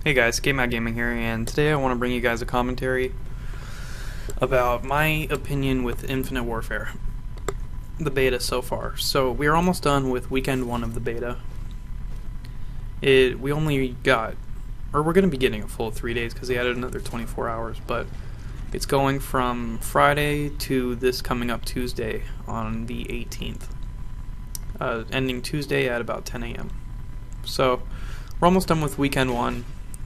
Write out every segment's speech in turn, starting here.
Hey guys, Game Out Gaming here, and today I want to bring you guys a commentary about my opinion with Infinite Warfare, the beta so far. So we are almost done with weekend 1 of the beta. We only got, or we're going to be getting a full 3 days because they added another 24 hours, but it's going from Friday to this coming up Tuesday on the 18th, ending Tuesday at about 10 a.m. So we're almost done with weekend 1.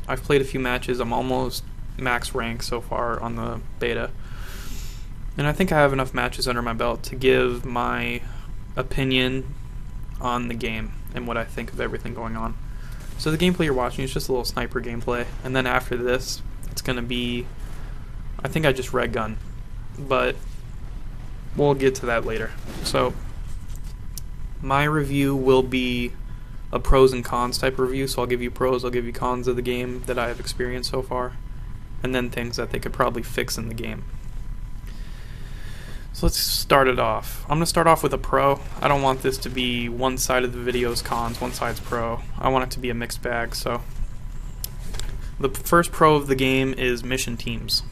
I've played a few matches. I'm almost max rank so far on the beta. And I think I have enough matches under my belt to give my opinion on the game and what I think of everything going on. So the gameplay you're watching is just a little sniper gameplay. And then after this, it's going to be, I think I just red gun. But we'll get to that later. So my review will be a pros and cons type review, so I'll give you pros, I'll give you cons of the game that I have experienced so far, and then things that they could probably fix in the game. So let's start it off. I'm going to start off with a pro. I don't want this to be one side of the video's cons, one side's pro. I want it to be a mixed bag. So the first pro of the game is mission teams.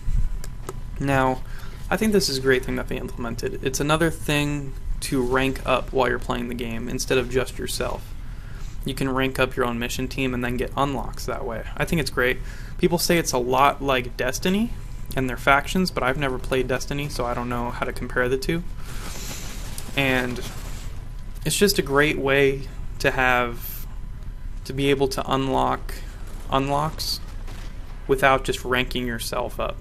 Now, I think this is a great thing that they implemented. It's another thing to rank up while you're playing the game instead of just yourself. You can rank up your own mission team and then get unlocks that way. I think it's great. People say it's a lot like Destiny and their factions, but I've never played Destiny, so I don't know how to compare the two. And it's just a great way to be able to unlock unlocks without just ranking yourself up.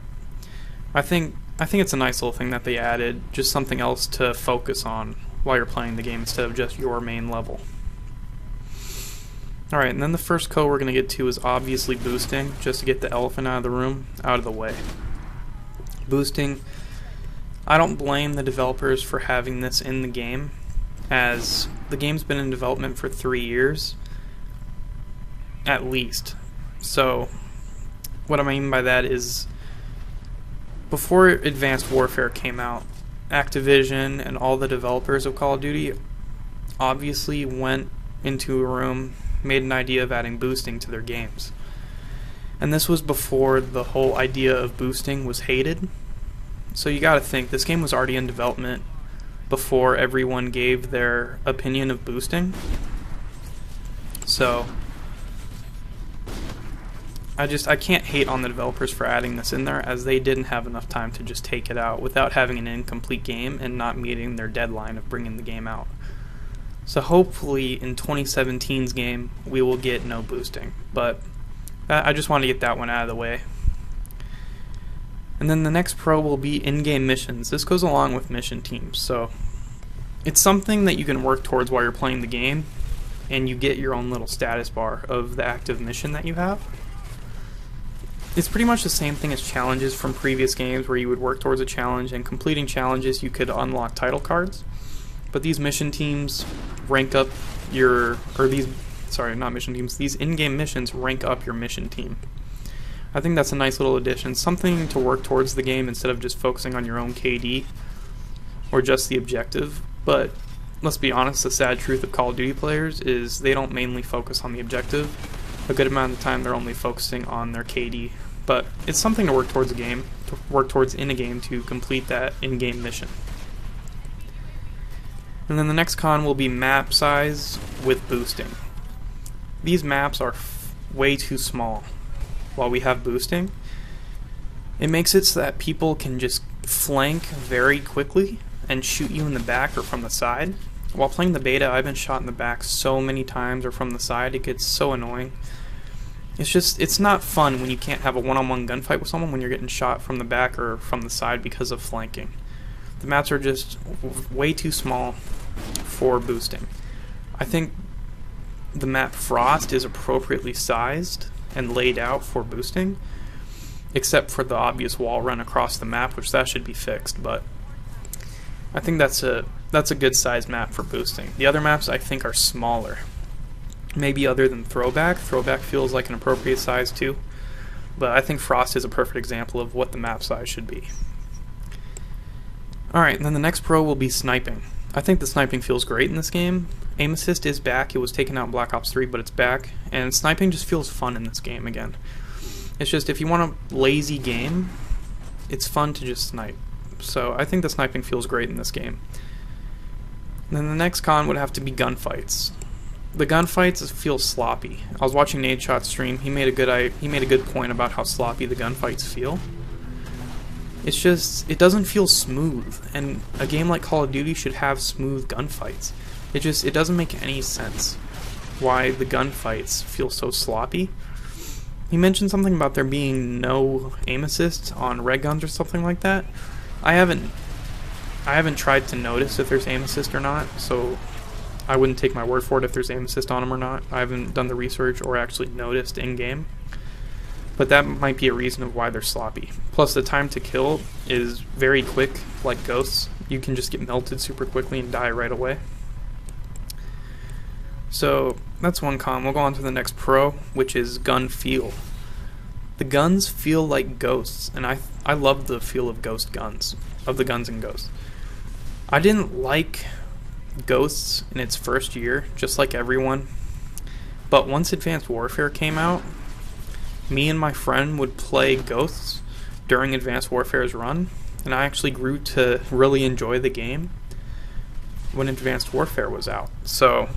I think it's a nice little thing that they added, just something else to focus on while you're playing the game instead of just your main level. Alright, and then the first code we're going to get to is obviously boosting, just to get the elephant out of the room, out of the way. Boosting, I don't blame the developers for having this in the game, as the game's been in development for 3 years, at least. So, what I mean by that is, before Advanced Warfare came out, Activision and all the developers of Call of Duty obviously went into a room, made an idea of adding boosting to their games. And this was before the whole idea of boosting was hated. So you gotta think, this game was already in development before everyone gave their opinion of boosting. So I can't hate on the developers for adding this in there, as they didn't have enough time to just take it out without having an incomplete game and not meeting their deadline of bringing the game out. So hopefully in 2017's game we will get no boosting, but I just want to get that one out of the way. And then the next pro will be in-game missions. This goes along with mission teams, so it's something that you can work towards while you're playing the game, and you get your own little status bar of the active mission that you have. It's pretty much the same thing as challenges from previous games where you would work towards a challenge, and completing challenges you could unlock title cards. But these mission teams rank up these in-game missions rank up your mission team. I think that's a nice little addition, something to work towards the game instead of just focusing on your own KD or just the objective. But let's be honest, the sad truth of Call of Duty players is they don't mainly focus on the objective. A good amount of the time they're only focusing on their KD. But it's something to work towards in a game to complete that in-game mission. And then the next con will be map size with boosting. These maps are way too small while we have boosting. It makes it so that people can just flank very quickly and shoot you in the back or from the side. While playing the beta, I've been shot in the back so many times or from the side, it gets so annoying. It's not fun when you can't have a one-on-one gunfight with someone when you're getting shot from the back or from the side because of flanking. The maps are just way too small for boosting. I think the map Frost is appropriately sized and laid out for boosting, except for the obvious wall run across the map, which that should be fixed, but I think that's a good sized map for boosting. The other maps I think are smaller. Maybe other than Throwback. Throwback feels like an appropriate size too, but I think Frost is a perfect example of what the map size should be. Alright, and then the next pro will be sniping. I think the sniping feels great in this game, aim assist is back. It was taken out in Black Ops 3, but it's back, and sniping just feels fun in this game again. It's just, if you want a lazy game, it's fun to just snipe. So I think the sniping feels great in this game. And then the next con would have to be gunfights. The gunfights feel sloppy. I was watching Nadeshot's stream. He made a good point about how sloppy the gunfights feel. It's just, it doesn't feel smooth, and a game like Call of Duty should have smooth gunfights. It doesn't make any sense why the gunfights feel so sloppy. He mentioned something about there being no aim assist on red guns or something like that. I haven't tried to notice if there's aim assist or not, so I wouldn't take my word for it if there's aim assist on them or not. I haven't done the research or actually noticed in-game. But that might be a reason of why they're sloppy. Plus, the time to kill is very quick, like Ghosts. You can just get melted super quickly and die right away. So, that's one con. We'll go on to the next pro, which is gun feel. The guns feel like Ghosts, and I love the feel of Ghost guns, of the guns in Ghosts. I didn't like Ghosts in its first year, just like everyone. But once Advanced Warfare came out, me and my friend would play Ghosts during Advanced Warfare's run, and I actually grew to really enjoy the game when Advanced Warfare was out. So,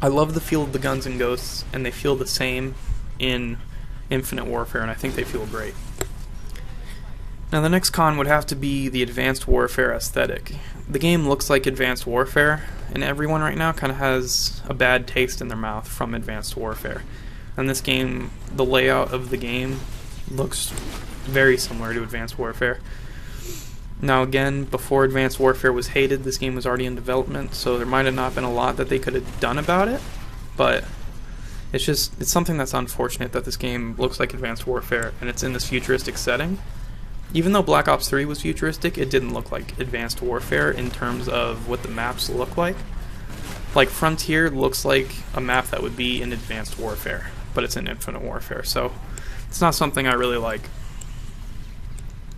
I love the feel of the guns in Ghosts, and they feel the same in Infinite Warfare, and I think they feel great. Now the next con would have to be the Advanced Warfare aesthetic. The game looks like Advanced Warfare, and everyone right now kind of has a bad taste in their mouth from Advanced Warfare. And this game, the layout of the game looks very similar to Advanced Warfare. Now again, before Advanced Warfare was hated, this game was already in development, so there might have not been a lot that they could have done about it, but it's something that's unfortunate that this game looks like Advanced Warfare and it's in this futuristic setting. Even though Black Ops 3 was futuristic, it didn't look like Advanced Warfare in terms of what the maps look like. Like, Frontier looks like a map that would be in Advanced Warfare, but it's in Infinite Warfare, so it's not something I really like.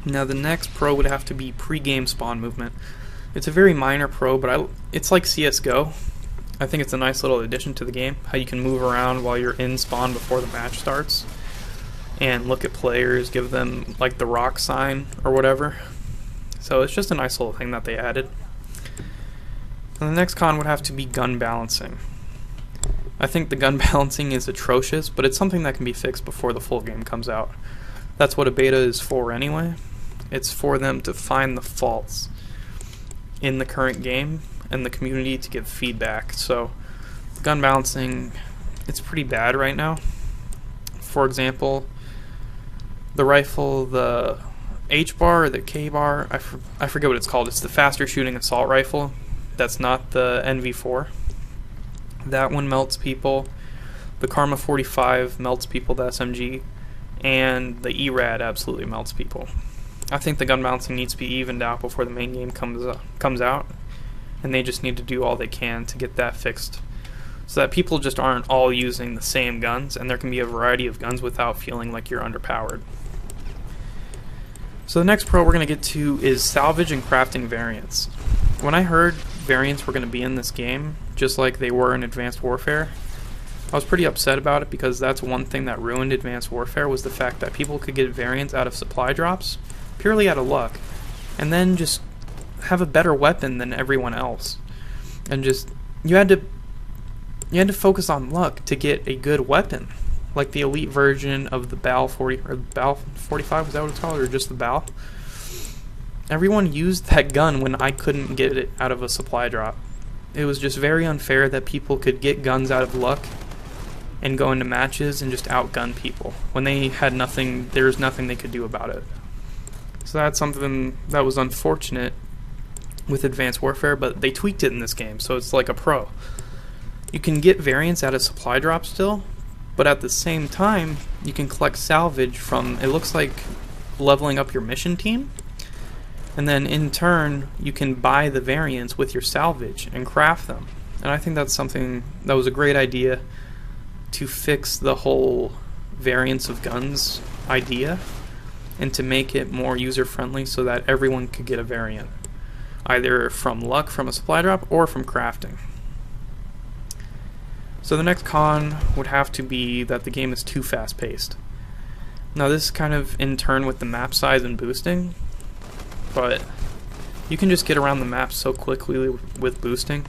Now the next pro would have to be pre-game spawn movement. It's a very minor pro, but it's like CSGO. I think it's a nice little addition to the game, how you can move around while you're in spawn before the match starts, and look at players, give them like the rock sign or whatever. So it's just a nice little thing that they added. And the next con would have to be gun balancing. I think the gun balancing is atrocious, but it's something that can be fixed before the full game comes out. That's what a beta is for anyway. It's for them to find the faults in the current game and the community to give feedback. So gun balancing, it's pretty bad right now. For example, the rifle, the H-bar or the K-bar, I forget what it's called. It's the faster shooting assault rifle. That's not the NV4. That one melts people. The Karma 45 melts people, the SMG. And the ERAD absolutely melts people. I think the gun balancing needs to be evened out before the main game comes out, and they just need to do all they can to get that fixed, so that people just aren't all using the same guns, and there can be a variety of guns without feeling like you're underpowered. So the next pro we're going to get to is salvage and crafting variants. When I heard variants were going to be in this game, just like they were in Advanced Warfare, I was pretty upset about it, because that's one thing that ruined Advanced Warfare, was the fact that people could get variants out of supply drops purely out of luck, and then just have a better weapon than everyone else. And just you had to focus on luck to get a good weapon, like the elite version of the BAL 40 or BAL 45, is that what it's called, or just the BAL? Everyone used that gun when I couldn't get it out of a supply drop. It was just very unfair that people could get guns out of luck and go into matches and just outgun people when they had nothing. There was nothing they could do about it. So that's something that was unfortunate with Advanced Warfare, but they tweaked it in this game, so it's like a pro. You can get variants out of supply drops still, but at the same time, you can collect salvage from, it looks like, leveling up your mission team, and then in turn, you can buy the variants with your salvage and craft them. And I think that's something that was a great idea to fix the whole variants of guns idea, and to make it more user-friendly so that everyone could get a variant, either from luck from a supply drop or from crafting. So the next con would have to be that the game is too fast-paced. Now this is kind of in turn with the map size and boosting, but you can just get around the map so quickly with boosting.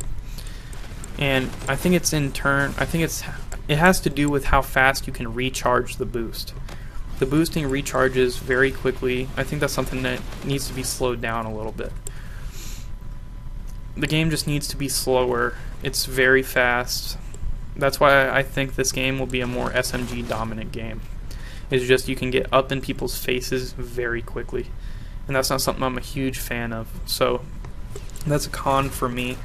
And I think it's in turn, it has to do with how fast you can recharge the boost. The boosting recharges very quickly. I think that's something that needs to be slowed down a little bit. The game just needs to be slower. It's very fast. That's why I think this game will be a more SMG dominant game. It's just you can get up in people's faces very quickly. And that's not something I'm a huge fan of. So that's a con for me.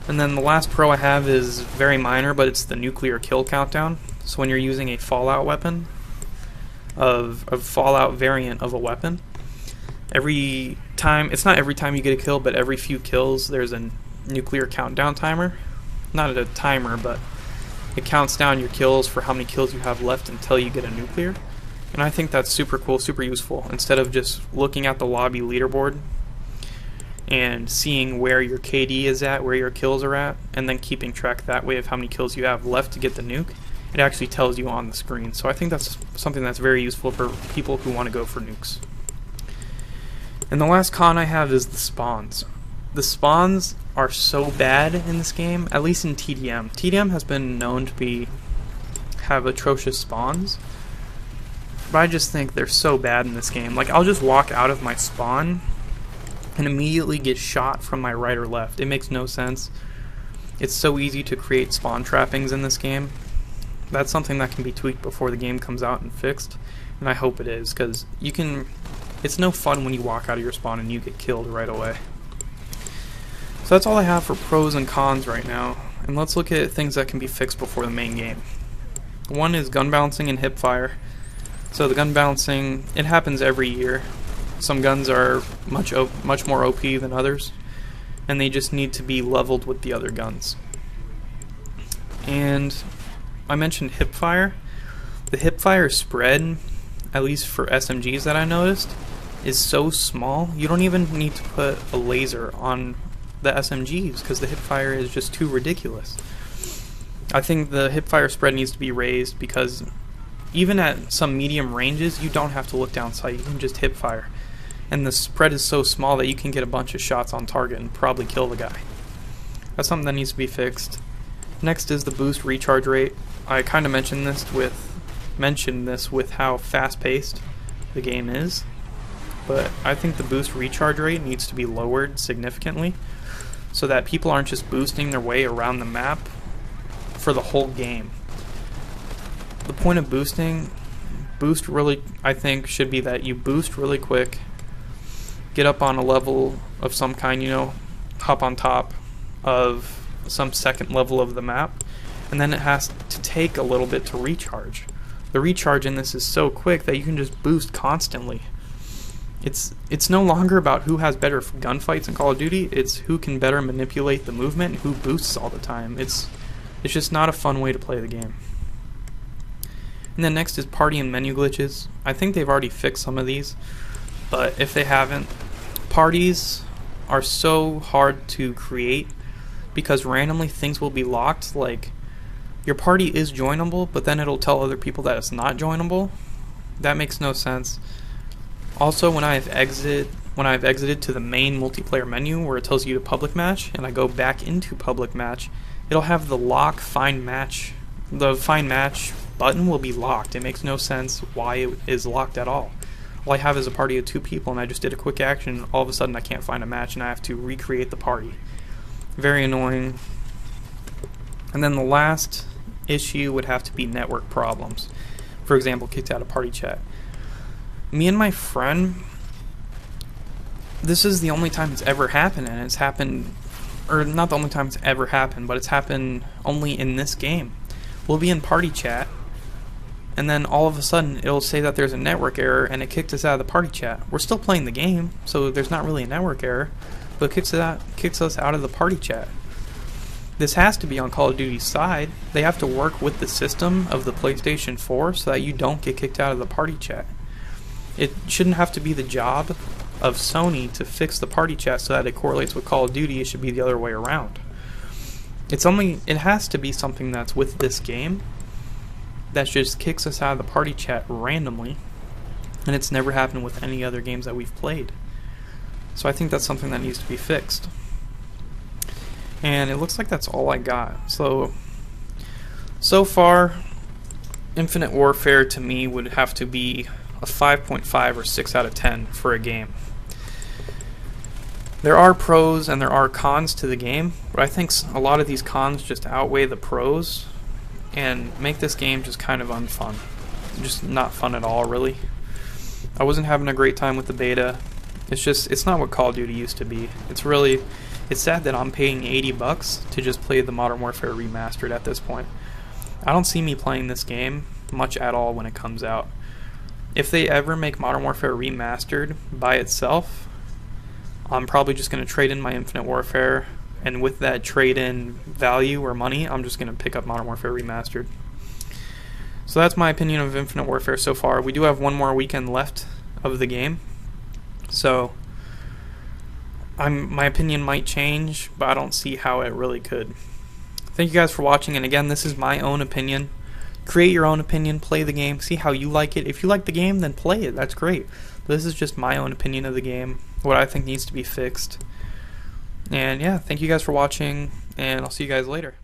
And then the last pro I have is very minor, but it's the nuclear kill countdown. So when you're using a Fallout weapon, a Fallout variant of a weapon, every time, it's not every time you get a kill, but every few kills there's a nuclear countdown timer. Not a timer, but it counts down your kills for how many kills you have left until you get a nuclear. And I think that's super cool, super useful. Instead of just looking at the lobby leaderboard and seeing where your KD is at, where your kills are at, and then keeping track that way of how many kills you have left to get the nuke, it actually tells you on the screen. So I think that's something that's very useful for people who want to go for nukes. And the last con I have is the spawns. The spawns are so bad in this game, at least in TDM. TDM has been known to have atrocious spawns, but I just think they're so bad in this game. Like, I'll just walk out of my spawn and immediately get shot from my right or left. It makes no sense. It's so easy to create spawn trappings in this game. That's something that can be tweaked before the game comes out and fixed, and I hope it is, because it's no fun when you walk out of your spawn and you get killed right away. So that's all I have for pros and cons right now, and let's look at things that can be fixed before the main game. One is gun balancing and hip fire. So the gun balancing, it happens every year. Some guns are much more OP than others, and they just need to be leveled with the other guns. And I mentioned hip fire. The hip fire spread, at least for SMGs that I noticed, is so small you don't even need to put a laser on the SMGs because the hip fire is just too ridiculous. I think the hip fire spread needs to be raised because even at some medium ranges you don't have to look down sight, you can just hip fire. And the spread is so small that you can get a bunch of shots on target and probably kill the guy. That's something that needs to be fixed. Next is the boost recharge rate. I kind of mentioned this with how fast-paced the game is, but I think the boost recharge rate needs to be lowered significantly so that people aren't just boosting their way around the map for the whole game. The point of boost really, I think, should be that you boost really quick, get up on a level of some kind, hop on top of some second level of the map, and then it has to take a little bit to recharge. The recharge in this is so quick that you can just boost constantly. It's no longer about who has better gunfights in Call of Duty, it's who can better manipulate the movement and who boosts all the time. It's just not a fun way to play the game. And then next is party and menu glitches. I think they've already fixed some of these, but if they haven't, parties are so hard to create because randomly things will be locked. Like, your party is joinable, but then it'll tell other people that it's not joinable. That makes no sense. Also, when I've exited to the main multiplayer menu where it tells you to public match, and I go back into public match, it'll have the lock find match. The find match button will be locked. It makes no sense why it is locked at all. All I have is a party of 2 people, and I just did a quick action, and all of a sudden I can't find a match, and I have to recreate the party. Very annoying. And then the last issue would have to be network problems. For example, kicked out of party chat. Me and my friend, this is the only time it's ever happened, and it's happened, or not the only time it's ever happened, but it's happened only in this game. We'll be in party chat, and then all of a sudden it'll say that there's a network error, and it kicked us out of the party chat. We're still playing the game, so there's not really a network error, but it kicks us out of the party chat. This has to be on Call of Duty's side. They have to work with the system of the PlayStation 4 so that you don't get kicked out of the party chat. It shouldn't have to be the job of Sony to fix the party chat so that it correlates with Call of Duty. It should be the other way around. It has to be something that's with this game that just kicks us out of the party chat randomly, and it's never happened with any other games that we've played. So I think that's something that needs to be fixed. And it looks like that's all I got. So far, Infinite Warfare to me would have to be a 5.5 or 6 out of 10 for a game. There are pros and there are cons to the game, but I think a lot of these cons just outweigh the pros and make this game just kind of unfun. Just not fun at all, really. I wasn't having a great time with the beta. It's not what Call of Duty used to be. It's sad that I'm paying $80 to just play the Modern Warfare Remastered at this point. I don't see me playing this game much at all when it comes out. If they ever make Modern Warfare Remastered by itself, I'm probably just going to trade in my Infinite Warfare, and with that trade-in value or money, I'm just going to pick up Modern Warfare Remastered. So that's my opinion of Infinite Warfare so far. We do have one more weekend left of the game, so my opinion might change, but I don't see how it really could. Thank you guys for watching, and again, this is my own opinion. Create your own opinion, play the game, see how you like it. If you like the game, then play it, that's great. But this is just my own opinion of the game, what I think needs to be fixed. And yeah, thank you guys for watching, and I'll see you guys later.